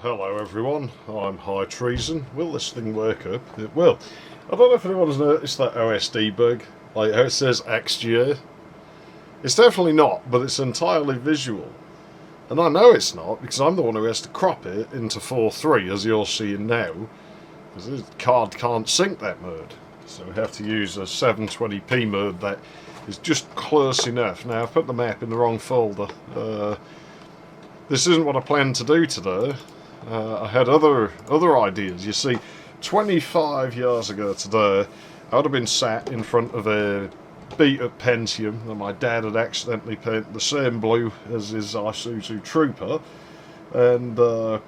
Hello everyone, I'm High Treason. Will this thing work up? It will. I don't know if anyone has noticed that OSD bug, like how it says XGA. It's definitely not, but it's entirely visual. And I know it's not, because I'm the one who has to crop it into 4:3, as you're seeing now, because this card can't sync that mode. So we have to use a 720p mode that is just close enough. Now I've put the map in the wrong folder. This isn't what I planned to do today. I had other ideas. You see, 25 years ago today, I would have been sat in front of a beat-up Pentium that my dad had accidentally painted the same blue as his Isuzu Trooper, and I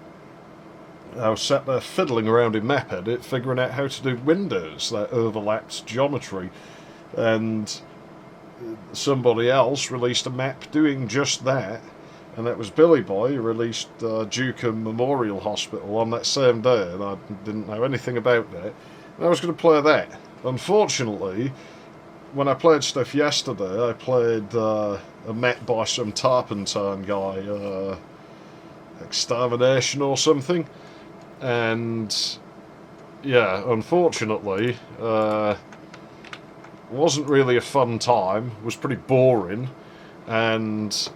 was sat there fiddling around in Map Edit, figuring out how to do windows that overlapped geometry, and somebody else released a map doing just that. And that was Billy Boy, who released Dukem Memorial Hospital on that same day, and I didn't know anything about that. And I was going to play that. Unfortunately, when I played stuff yesterday, I played a map by some Tarpentine guy, Extermination or something, and yeah, unfortunately, wasn't really a fun time, was pretty boring, and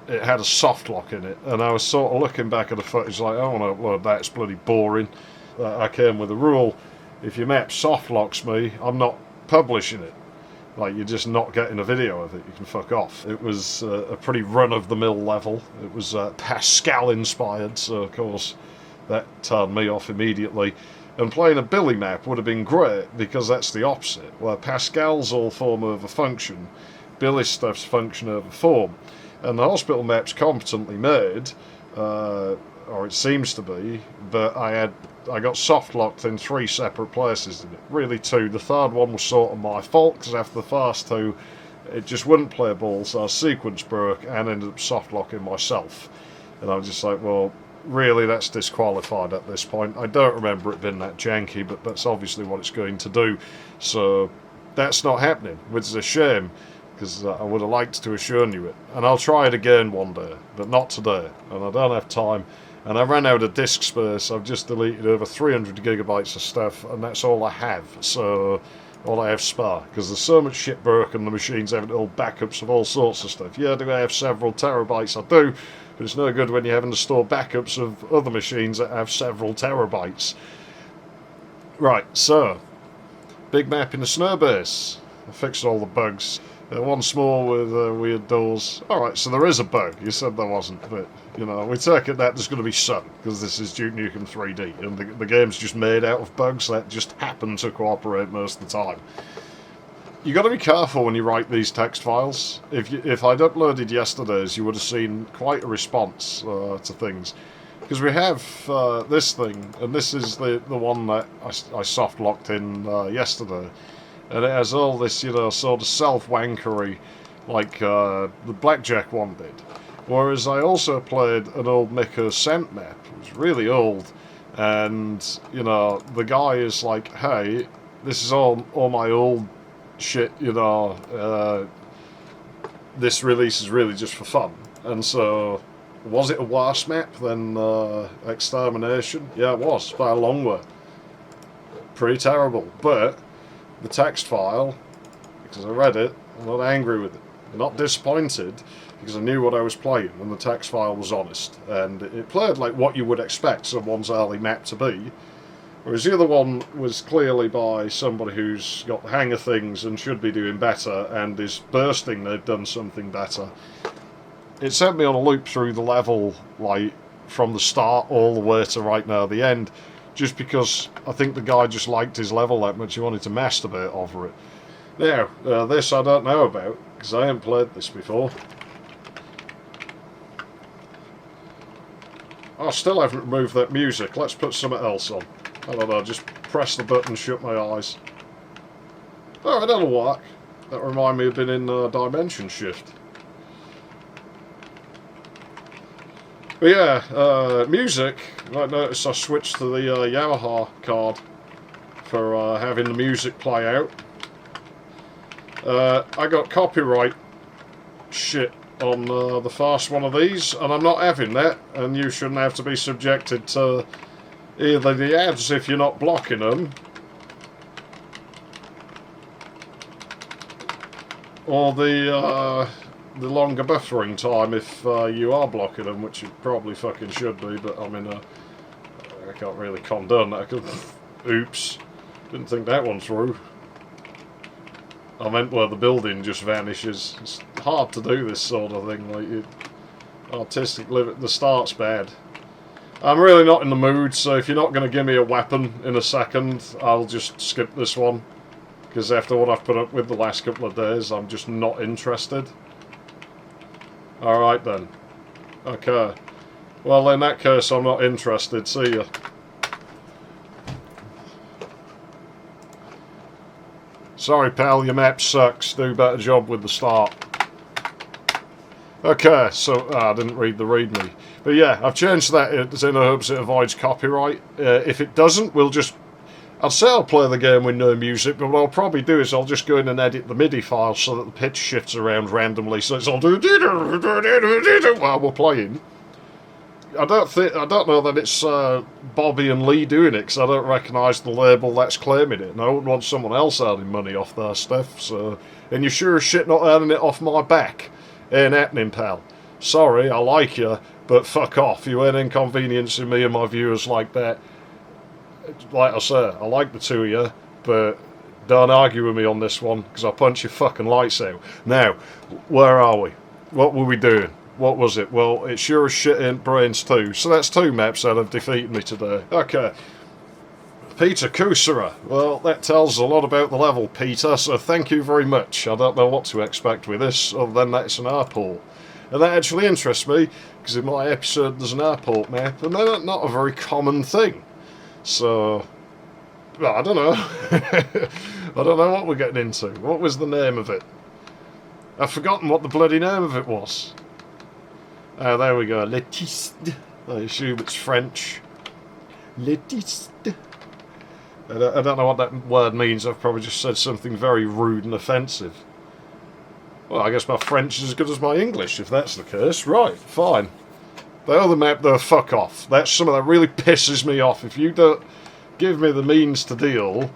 it had a soft lock in it, and I was sort of looking back at the footage like, I don't want to upload that, it's bloody boring. I came with a rule: if your map soft locks me, I'm not publishing it. Like, you're just not getting a video of it, you can fuck off. It was a pretty run-of-the-mill level. It was Pascal inspired, so of course that turned me off immediately. And playing a Billy map would have been great, because that's the opposite. Where Pascal's all form over function, Billy's stuff's function over form. And the hospital map's competently made, or it seems to be, but I got soft locked in 3 separate places in it. Really 2. The third one was sort of my fault, because after the first 2, it just wouldn't play ball, so our sequence broke and ended up soft locking myself. And I was just like, well, really, that's disqualified at this point. I don't remember it being that janky, but that's obviously what it's going to do. So that's not happening, which is a shame, because I would have liked to have shown you it. And I'll try it again one day, but not today, and I don't have time. And I ran out of disk space. I've just deleted over 300 gigabytes of stuff, and that's all I have, so all I have spare, because there's so much shit broken, the machine's having all backups of all sorts of stuff. Yeah, do I have several terabytes? I do, but it's no good when you're having to store backups of other machines that have several terabytes. Right, so, big map in the snow base. I fixed all the bugs. Once more with weird doors. Alright, so there is a bug. You said there wasn't, but, you know, we take it that there's going to be some, because this is Duke Nukem 3D, and the game's just made out of bugs that just happen to cooperate most of the time. You got to be careful when you write these text files. If I'd uploaded yesterday's, you would have seen quite a response to things. Because we have this thing, and this is the one that I soft locked in yesterday. And it has all this, you know, sort of self-wankery, like the Blackjack one did. Whereas I also played an old Miko Cent map. It was really old. And, you know, the guy is like, hey, this is all my old shit, you know, this release is really just for fun. And so, was it a worse map than Extermination? Yeah, it was, by a long way. Pretty terrible, but the text file, because I read it, I'm not angry with it. I'm not disappointed, because I knew what I was playing, and the text file was honest. And it played like what you would expect someone's early map to be. Whereas the other one was clearly by somebody who's got the hang of things and should be doing better, and is bursting they've done something better. It sent me on a loop through the level, like, from the start all the way to right now the end, just because I think the guy just liked his level that much, he wanted to masturbate over it. Now, this I don't know about, because I haven't played this before. I still haven't removed that music. Let's put something else on. I don't know, just press the button, shut my eyes. Alright, that'll work. That reminds me of being in Dimension Shift. But yeah, music. You might notice I switched to the Yamaha card for having the music play out. I got copyright shit on the first one of these, and I'm not having that, and you shouldn't have to be subjected to either the ads if you're not blocking them, or the longer buffering time if you are blocking them, which you probably fucking should be, but I mean, I can't really condone that. Oops, didn't think that one through. I meant where the building just vanishes. It's hard to do this sort of thing, like, artistic living. The start's bad. I'm really not in the mood, so if you're not going to give me a weapon in a second, I'll just skip this one. Because after what I've put up with the last couple of days, I'm just not interested. Alright then. Okay. Well, in that case, I'm not interested. See ya. Sorry, pal, your map sucks. Do a better job with the start. Okay, so I didn't read the readme. But yeah, I've changed that in the hopes it avoids copyright. If it doesn't, we'll just... I'd say I'll play the game with no music, but what I'll probably do is I'll just go in and edit the MIDI file so that the pitch shifts around randomly, so it's all while we're playing. I don't know that it's Bobby and Lee doing it, because I don't recognise the label that's claiming it, and I wouldn't want someone else earning money off their stuff. So, and you're sure as shit not earning it off my back. Ain't happening, pal. Sorry, I like you, but fuck off. You ain't inconveniencing me and my viewers like that. Like I say, I like the two of you, but don't argue with me on this one, because I'll punch your fucking lights out. Now, where are we? What were we doing? What was it? Well, it sure as shit ain't Brains 2. So that's 2 maps that have defeated me today. Okay. Peter Kusera. Well, that tells a lot about the level, Peter, so thank you very much. I don't know what to expect with this, other than that it's an airport. And that actually interests me, because in my episode there's an airport map, and they're not a very common thing. So, well, I don't know. I don't know what we're getting into. What was the name of it? I've forgotten what the bloody name of it was. Oh, there we go. Letiste. I assume it's French. Letiste. I don't know what that word means. I've probably just said something very rude and offensive. Well, I guess my French is as good as my English, if that's the case. Right, fine. The other map, though, fuck off. That's something that really pisses me off. If you don't give me the means to deal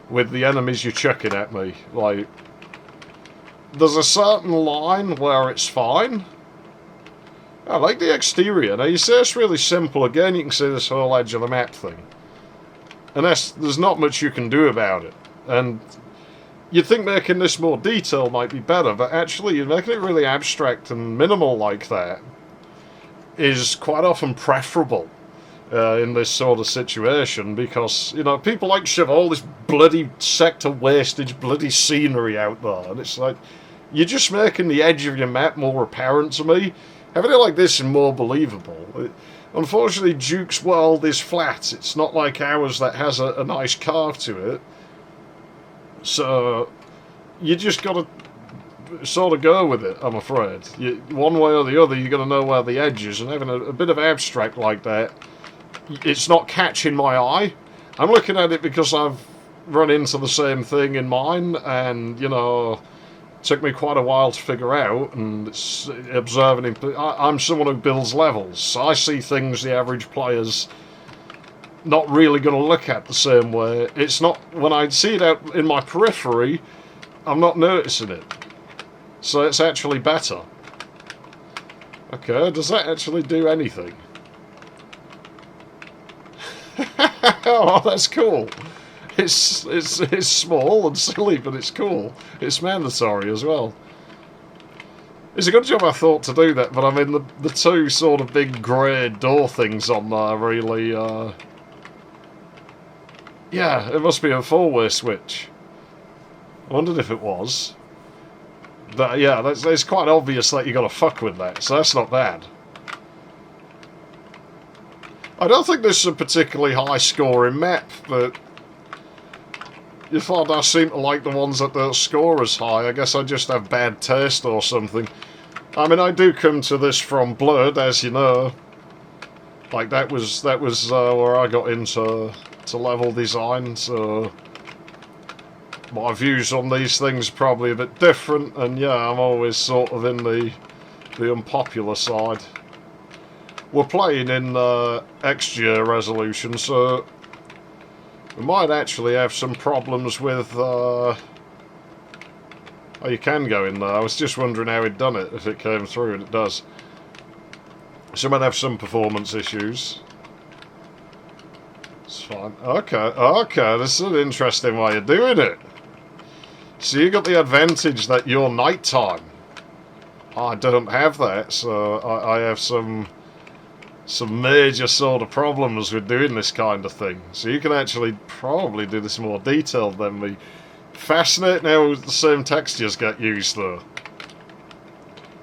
with the enemies you're chucking at me, like, there's a certain line where it's fine. I like the exterior. Now, you say it's really simple. Again, you can see this whole edge of the map thing. And there's not much you can do about it. And you'd think making this more detailed might be better, but actually, you're making it really abstract and minimal like that is quite often preferable in this sort of situation, because, you know, people like to shove all this bloody sector wastage, bloody scenery out there, and it's like, you're just making the edge of your map more apparent to me. Having it like this is more believable. Unfortunately, Duke's world is flat. It's not like ours that has a nice carve to it. So, you just got to sort of go with it, I'm afraid. One way or the other, you're going to know where the edge is, and having a bit of abstract like that, it's not catching my eye. I'm looking at it because I've run into the same thing in mine, and, you know, it took me quite a while to figure out, and it's observing. I'm someone who builds levels, so I see things the average player's not really going to look at the same way. It's not, when I see it out in my periphery, I'm not noticing it. So it's actually better. Okay, does that actually do anything? Oh, that's cool. It's small and silly, but it's cool. It's mandatory as well. It's a good job I thought to do that, but I mean the two sort of big grey door things on there really. Yeah, it must be a four-way switch. I wondered if it was. But yeah, it's quite obvious that you got to fuck with that, so that's not bad. I don't think this is a particularly high-scoring map, but you find I seem to like the ones that don't score as high. I guess I just have bad taste or something. I mean, I do come to this from Blood, as you know. Like that was where I got into level design, so my views on these things are probably a bit different, and yeah, I'm always sort of in the the unpopular side. We're playing in XG resolution, so we might actually have some problems with... Oh, you can go in there. I was just wondering how it'd done it, if it came through, and it does. So we might have some performance issues. It's fine. Okay, this is an interesting way of doing it. So you got the advantage that you're nighttime. I don't have that, so I have some major sort of problems with doing this kind of thing. So you can actually probably do this more detailed than me. Fascinating how the same textures get used though.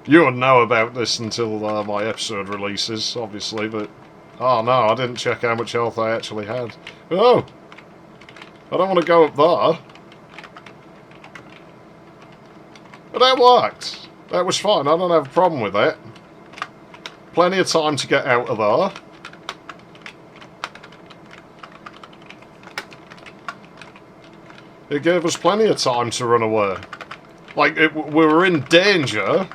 You wouldn't know about this until my episode releases, obviously, but... Oh no, I didn't check how much health I actually had. Oh! I don't want to go up there. But that worked. That was fine, I don't have a problem with that. Plenty of time to get out of there. It gave us plenty of time to run away. Like, we were in danger.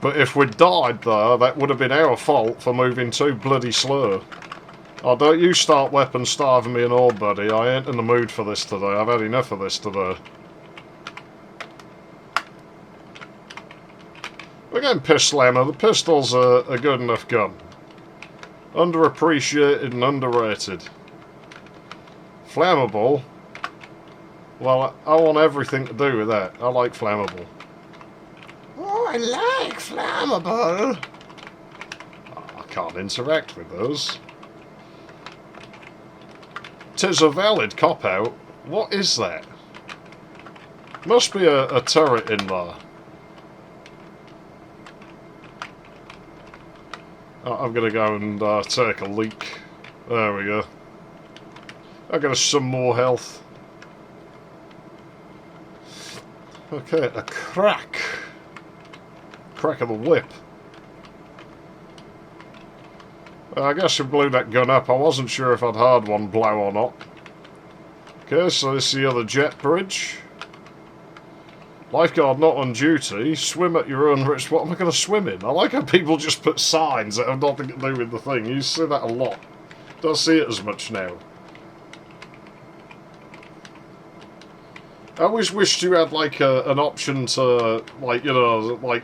But if we died there, that would have been our fault for moving too bloody slow. Oh, don't you start weapon starving me and all, buddy. I ain't in the mood for this today. I've had enough of this today. We're getting pistol ammo. The pistol's a good enough gun. Underappreciated and underrated. Flammable. Well, I want everything to do with that. I like flammable. Oh, I like flammable. Oh, I can't interact with those. 'Tis a valid cop-out. What is that? Must be a turret in there. I'm going to go and take a leak. There we go. I'll get us some more health. Okay, a crack. Crack of the whip. I guess I blew that gun up. I wasn't sure if I'd heard one blow or not. Okay, so this is the other jet bridge. Lifeguard not on duty. Swim at your own risk. What am I going to swim in? I like how people just put signs that have nothing to do with the thing. You see that a lot. Don't see it as much now. I always wished you had like an option to, like, you know, like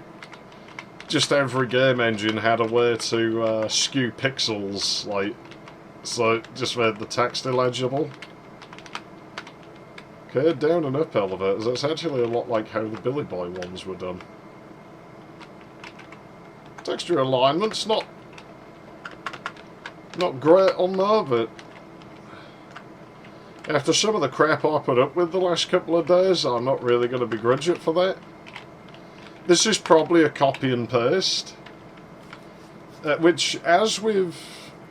just every game engine had a way to skew pixels, like, so it just made the text illegible. Okay, down and up elevators. That's actually a lot like how the Billy Boy ones were done. Texture alignment's not great on there, but after some of the crap I put up with the last couple of days, I'm not really going to begrudge it for that. This is probably a copy and paste, which, as with...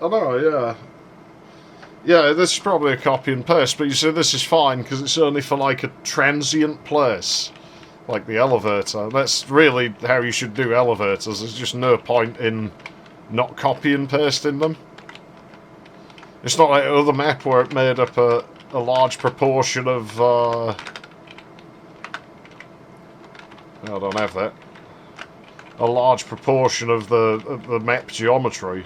I know, yeah. Yeah, this is probably a copy and paste, but you see, this is fine, because it's only for, like, a transient place, like the elevator. That's really how you should do elevators. There's just no point in not copy and pasting them. It's not like other map where it made up a large proportion of... I don't have that. A large proportion of the map geometry.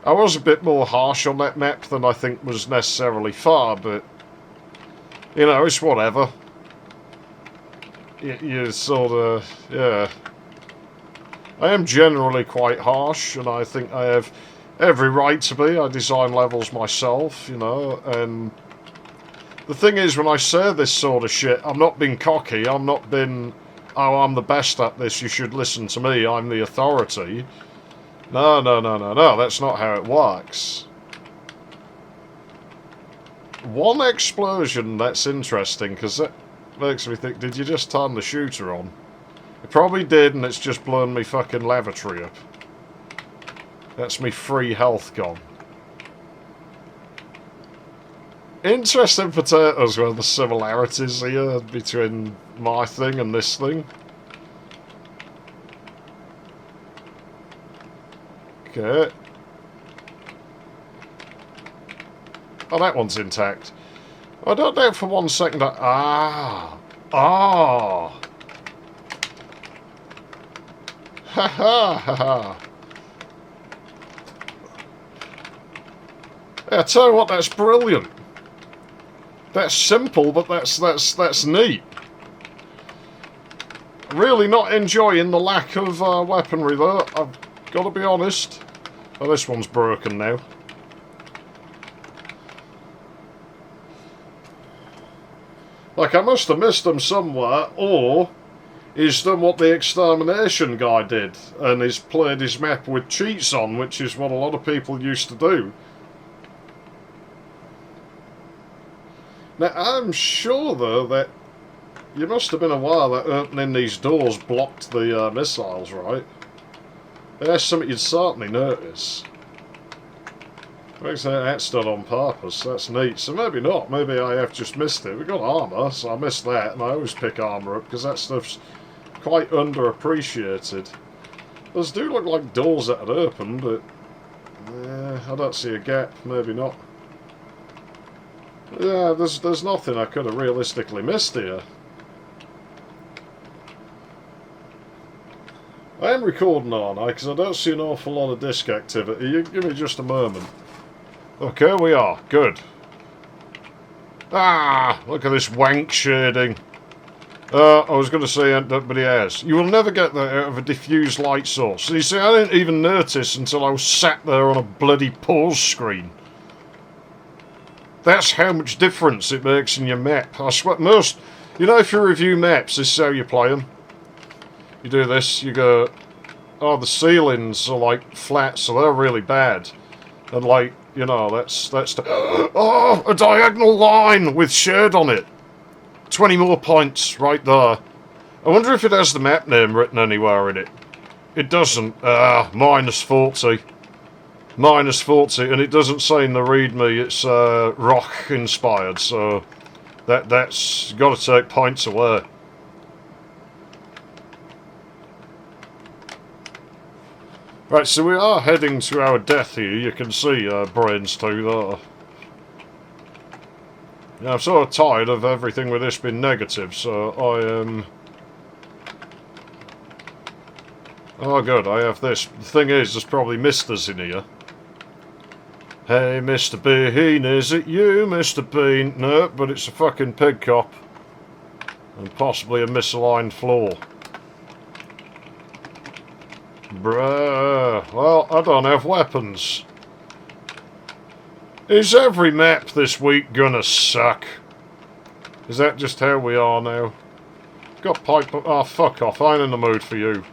I was a bit more harsh on that map than I think was necessarily fair, but you know, it's whatever. You sort of, yeah. I am generally quite harsh, and I think I have every right to be. I design levels myself, you know, and the thing is, when I say this sort of shit, I'm not being cocky, I'm not being, oh, I'm the best at this, you should listen to me, I'm the authority. No, that's not how it works. One explosion, that's interesting, because that makes me think, did you just turn the shooter on? It probably did, and it's just blown me fucking lavatory up. That's me free health gone. Interesting potatoes where the similarities here between my thing and this thing. Okay. Oh, that one's intact. I don't doubt for 1 second that... Ah! Ha ha ha ha. Yeah, I tell you what, that's brilliant. That's simple, but that's neat. Really not enjoying the lack of weaponry though, I've got to be honest. Oh, this one's broken now. Like, I must have missed them somewhere, or he's done what the extermination guy did, and he's played his map with cheats on, which is what a lot of people used to do. Now, I'm sure, though, that you must have been aware that opening these doors blocked the missiles, right? That's something you'd certainly notice. Makes that's done on purpose, that's neat. So maybe not, maybe I have just missed it. We've got armour, so I missed that, and I always pick armour up, because that stuff's quite underappreciated. Those do look like doors that had opened, but I don't see a gap, maybe not. Yeah, there's nothing I could have realistically missed here. I am recording, aren't I? Because I don't see an awful lot of disc activity. You give me just a moment. Okay, we are. Good. Ah, look at this wank shading. I was going to say nobody has. You will never get that out of a diffused light source. You see, I didn't even notice until I was sat there on a bloody pause screen. That's how much difference it makes in your map. I swear, most... You know, if you review maps, this is how you play them. You do this, you go... Oh, the ceilings are, like, flat, so they're really bad. And, like, you know, that's oh, a diagonal line with shade on it. 20 more points right there. I wonder if it has the map name written anywhere in it. It doesn't. Minus 40. Minus 40, and it doesn't say in the readme it's rock inspired, so that's got to take points away. Right, so we are heading to our death here. You can see brains too there. Yeah, I'm sort of tired of everything with this being negative, so I am... Oh good, I have this. The thing is, there's probably misters in here. Hey, Mr. Bean, is it you, Mr. Bean? No, but it's a fucking pig cop. And possibly a misaligned floor. Bruh. Well, I don't have weapons. Is every map this week gonna suck? Is that just how we are now? Got pipe... Oh, fuck off. I ain't in the mood for you.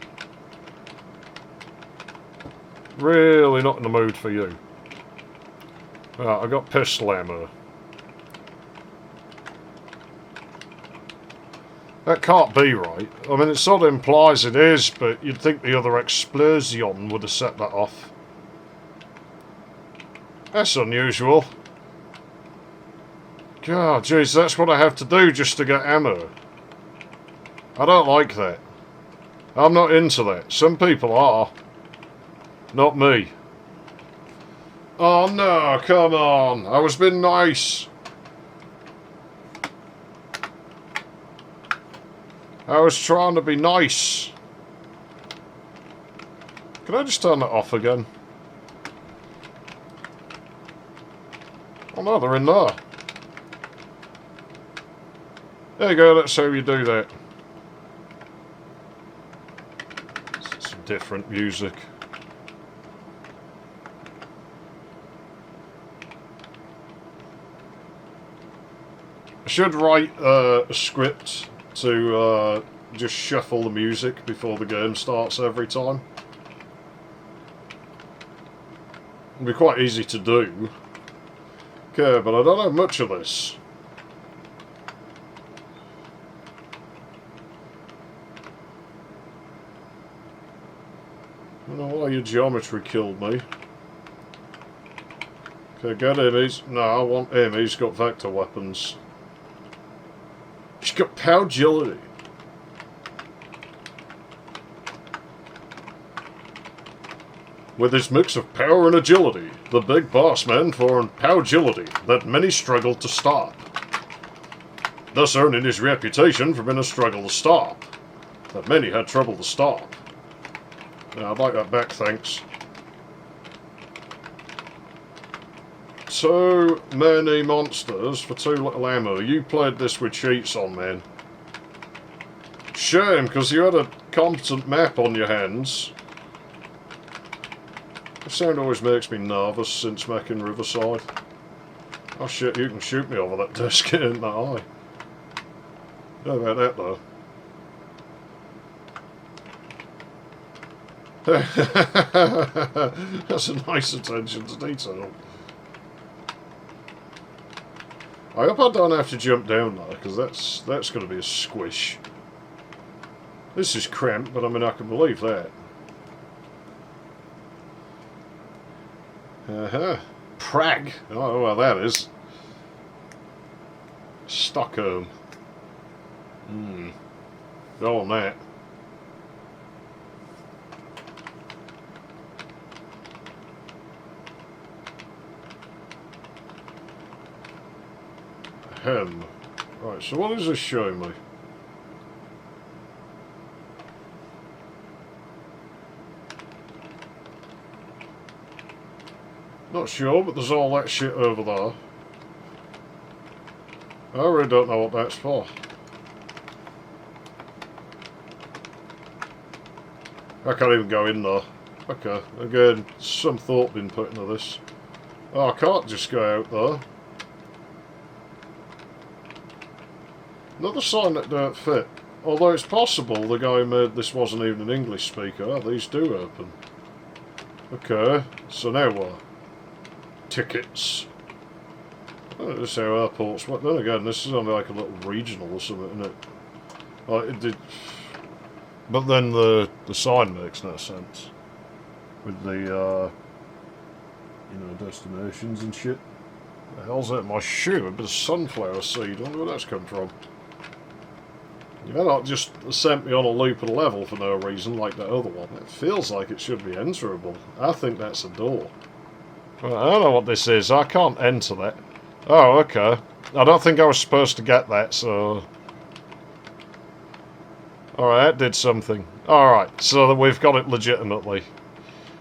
Really not in the mood for you. I got pistol ammo. That can't be right. I mean, it sort of implies it is, but you'd think the other explosion would have set that off. That's unusual. God, jeez, that's what I have to do just to get ammo. I don't like that. I'm not into that. Some people are. Not me. Oh no, come on. I was being nice. I was trying to be nice. Can I just turn that off again? Oh no, they're in there. There you go, that's how you do that. Some different music. I should write a script to just shuffle the music before the game starts every time. It'll be quite easy to do. Okay, but I don't have much of this. I don't know why your geometry killed me. Okay, get him. No, I want him. He's got vector weapons. He's got power agility. With his mix of power and agility, the big boss man found power agility that many struggled to stop. Thus earning his reputation for being a struggle to stop, that many had trouble to stop. Yeah, I'd like that back, thanks. Too many monsters for too little ammo. You played this with cheats on, man. Shame, because you had a competent map on your hands. The sound always makes me nervous since making Riverside. Oh shit, you can shoot me over that desk in the eye. How about that though? That's a nice attention to detail. I hope I don't have to jump down there, because that's going to be a squish. This is cramped, but I mean I can believe that. Prague. Oh, well that is. Stockholm. Go on that. Right, so what does this show me? Not sure, but there's all that shit over there. I really don't know what that's for. I can't even go in there. Okay, again, some thought been put into this. Oh, I can't just go out there. Another sign that don't fit. Although it's possible the guy who made this wasn't even an English speaker. Oh, these do open. Okay, so now what? Tickets. Oh, this is how airports work. Then again, this is only like a little regional or something, isn't it? Like it did. But then the sign makes no sense. With the, destinations and shit. The hell's that in my shoe? A bit of sunflower seed. I wonder where that's come from. You better not just sent me on a loop of level for no reason like that other one. It feels like it should be enterable. I think that's a door. Well, I don't know what this is. I can't enter that. Oh, okay. I don't think I was supposed to get that, so... Alright, that did something. Alright, so that we've got it legitimately.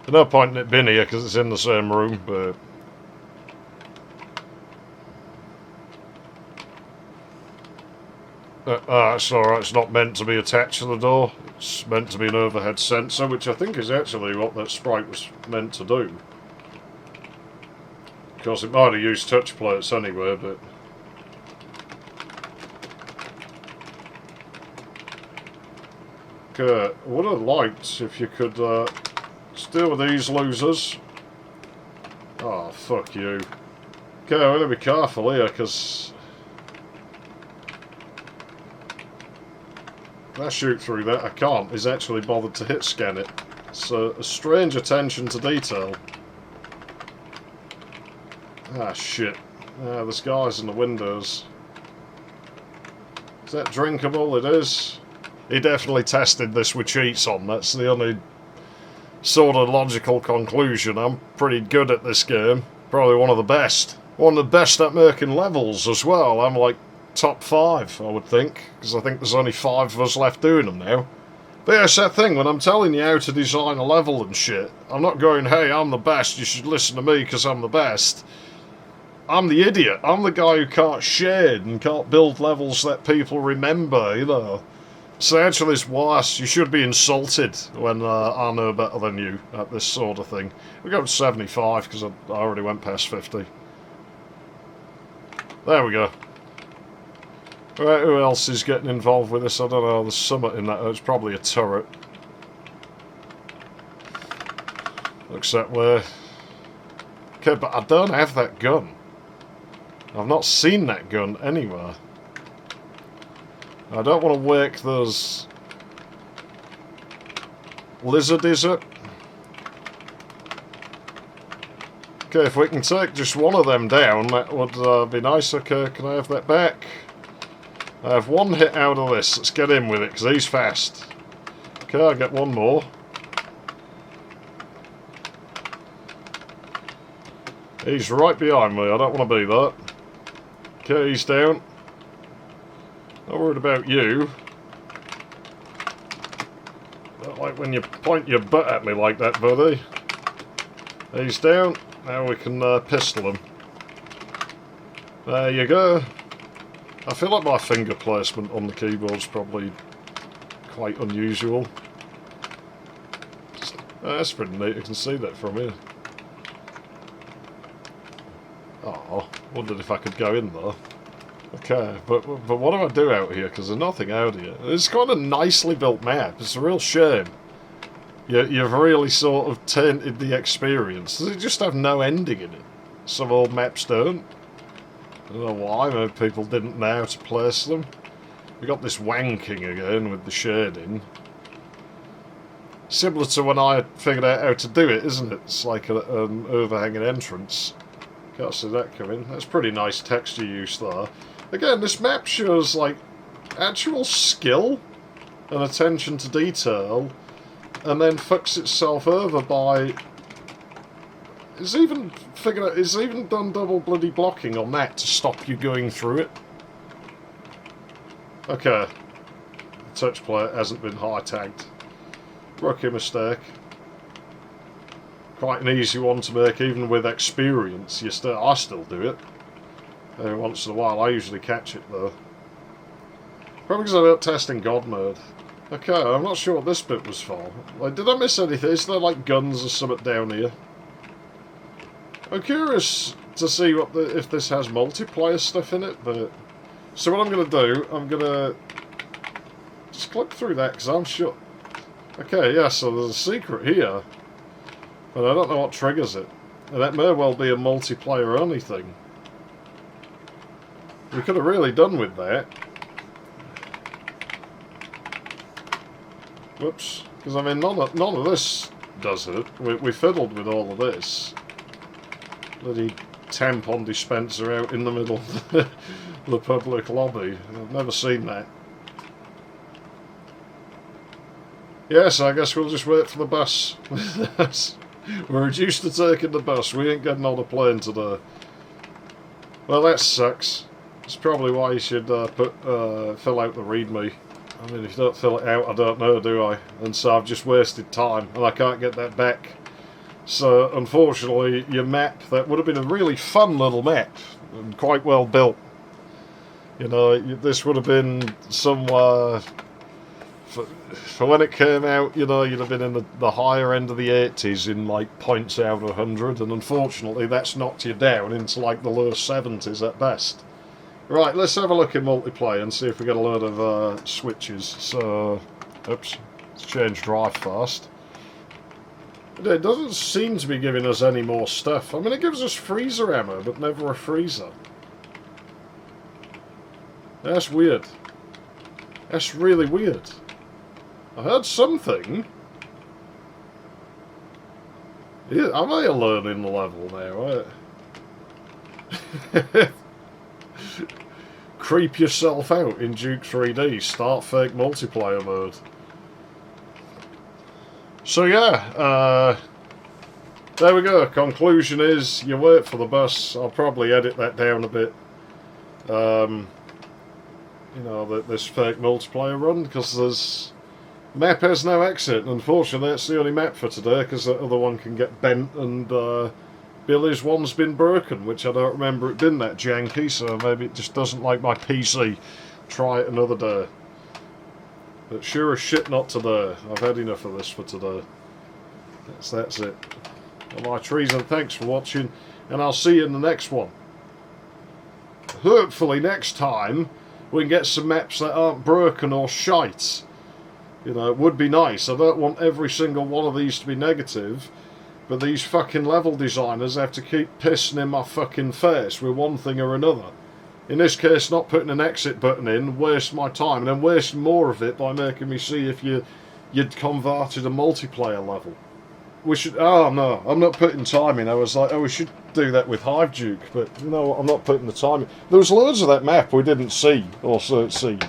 There's no point in it being here because it's in the same room, but... it's alright, it's not meant to be attached to the door. It's meant to be an overhead sensor, which I think is actually what that sprite was meant to do. Of course, it might have used touch plates anyway, but... Okay, I would have liked if you could just deal with these losers. Oh, fuck you. Okay, I'm going to be careful here, because... If I shoot through that, I can't. He's actually bothered to hit scan it. So, a strange attention to detail. Ah, shit. Ah, there's guys in the windows. Is that drinkable? It is. He definitely tested this with cheats on. That's the only sort of logical conclusion. I'm pretty good at this game. Probably one of the best. One of the best at making levels as well. I'm like top 5, I would think. Because I think there's only 5 of us left doing them now. But yeah, it's that thing. When I'm telling you how to design a level and shit, I'm not going, hey, I'm the best. You should listen to me because I'm the best. I'm the idiot. I'm the guy who can't shade and can't build levels that people remember, you know. So actually it's worse. You should be insulted when I know better than you at this sort of thing. We go to 75 because I already went past 50. There we go. Right, who else is getting involved with this? I don't know. There's something in that. It's probably a turret. Looks that way. Okay, but I don't have that gun. I've not seen that gun anywhere. I don't want to wake those lizardies up. Okay, if we can take just one of them down, that would be nice. Okay, can I have that back? I have one hit out of this. Let's get in with it, because he's fast. Okay, I'll get one more. He's right behind me. I don't want to be that. Okay, he's down. Not worried about you. Don't like when you point your butt at me like that, buddy. He's down. Now we can pistol him. There you go. I feel like my finger placement on the keyboard's probably quite unusual. That's pretty neat, you can see that from here. Oh, wondered if I could go in there. Okay, but what do I do out here? Because there's nothing out here. It's quite a nicely built map. It's a real shame. You've really sort of tainted the experience. Does it just have no ending in it? Some old maps don't. I don't know why. Maybe people didn't know how to place them. We got this wanking again with the shading. Similar to when I figured out how to do it, isn't it? It's like an overhanging entrance. Can't see that coming. That's pretty nice texture use there. Again, this map shows like actual skill and attention to detail, and then fucks itself over by. It's even done double bloody blocking on that to stop you going through it. Okay, the touch plate hasn't been high tagged. Rookie mistake. Quite an easy one to make, even with experience. I still do it. Every once in a while, I usually catch it though. Probably because I'm out testing God mode. Okay, I'm not sure what this bit was for. Like, did I miss anything? Is there like guns or something down here? I'm curious to see if this has multiplayer stuff in it. But so what I'm going to do, I'm going to just click through that because I'm sure. Okay, yeah. So there's a secret here. But I don't know what triggers it. And that may well be a multiplayer only thing. We could have really done with that. Whoops. Because I mean, none of this does it. We fiddled with all of this. Bloody tampon dispenser out in the middle of the public lobby. I've never seen that. Yes, I guess we'll just wait for the bus. We're reduced to taking the bus. We ain't getting on a plane today. Well, that sucks. It's probably why you should fill out the readme. I mean, if you don't fill it out, I don't know, do I? And so I've just wasted time, and I can't get that back. So, unfortunately, your map, that would have been a really fun little map, and quite well built. You know, this would have been somewhere... For when it came out, you know, you'd have been in the higher end of the 80s in like points out of 100, and unfortunately that's knocked you down into like the low 70s at best. Right, let's have a look in multiplayer and see if we get a load of switches. So, oops, let's change drive fast. It doesn't seem to be giving us any more stuff. I mean, it gives us freezer ammo, but never a freezer. That's weird. That's really weird. I heard something. Yeah, am I alone in the level now? Right? Creep yourself out in Duke 3D. Start fake multiplayer mode. So yeah, there we go. Conclusion is, you wait for the bus. I'll probably edit that down a bit. You know, this fake multiplayer run, because there's... Map has no exit, and unfortunately that's the only map for today, because the other one can get bent, and Billy's one's been broken, which I don't remember it being that janky, so maybe it just doesn't like my PC. Try it another day. But sure as shit not today. I've had enough of this for today. That's it. Well, my treason, thanks for watching, and I'll see you in the next one. Hopefully next time we can get some maps that aren't broken or shite. You know, it would be nice. I don't want every single one of these to be negative, but these fucking level designers have to keep pissing in my fucking face with one thing or another. In this case, not putting an exit button in, waste my time, and then waste more of it by making me see if you'd converted a multiplayer level. We should... Oh, no, I'm not putting time in. I was like, oh, we should do that with Hive Duke, but you know what, I'm not putting the time in. There was loads of that map we didn't see, or so it seemed.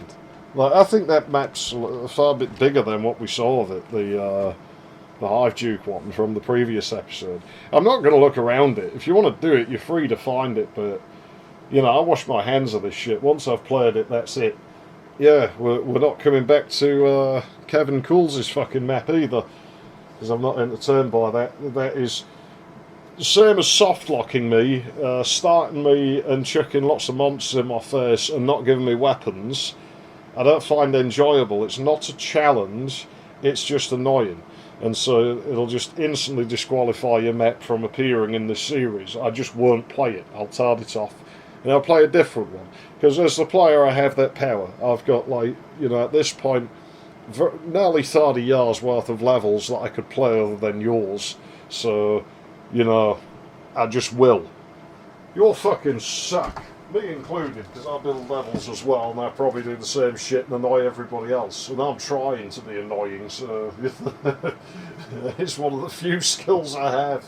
Like, I think that map's a far bit bigger than what we saw of it, the Hive Duke one from the previous episode. I'm not going to look around it. If you want to do it, you're free to find it, but, you know, I wash my hands of this shit. Once I've played it, that's it. yeah, we're not coming back to Kevin Cools's fucking map either, because I'm not entertained by that. That is the same as soft locking me, starting me and chucking lots of monsters in my face and not giving me weapons. I don't find enjoyable. It's not a challenge, it's just annoying. And so it'll just instantly disqualify your map from appearing in this series. I just won't play it. I'll turn it off. And I'll play a different one. Because as the player, I have that power. I've got, like, at this point, nearly 30 years worth of levels that I could play other than yours. So, I just will. You'll fucking suck. Me included, because I build levels as well, and I probably do the same shit and annoy everybody else. And I'm trying to be annoying, so it's one of the few skills I have.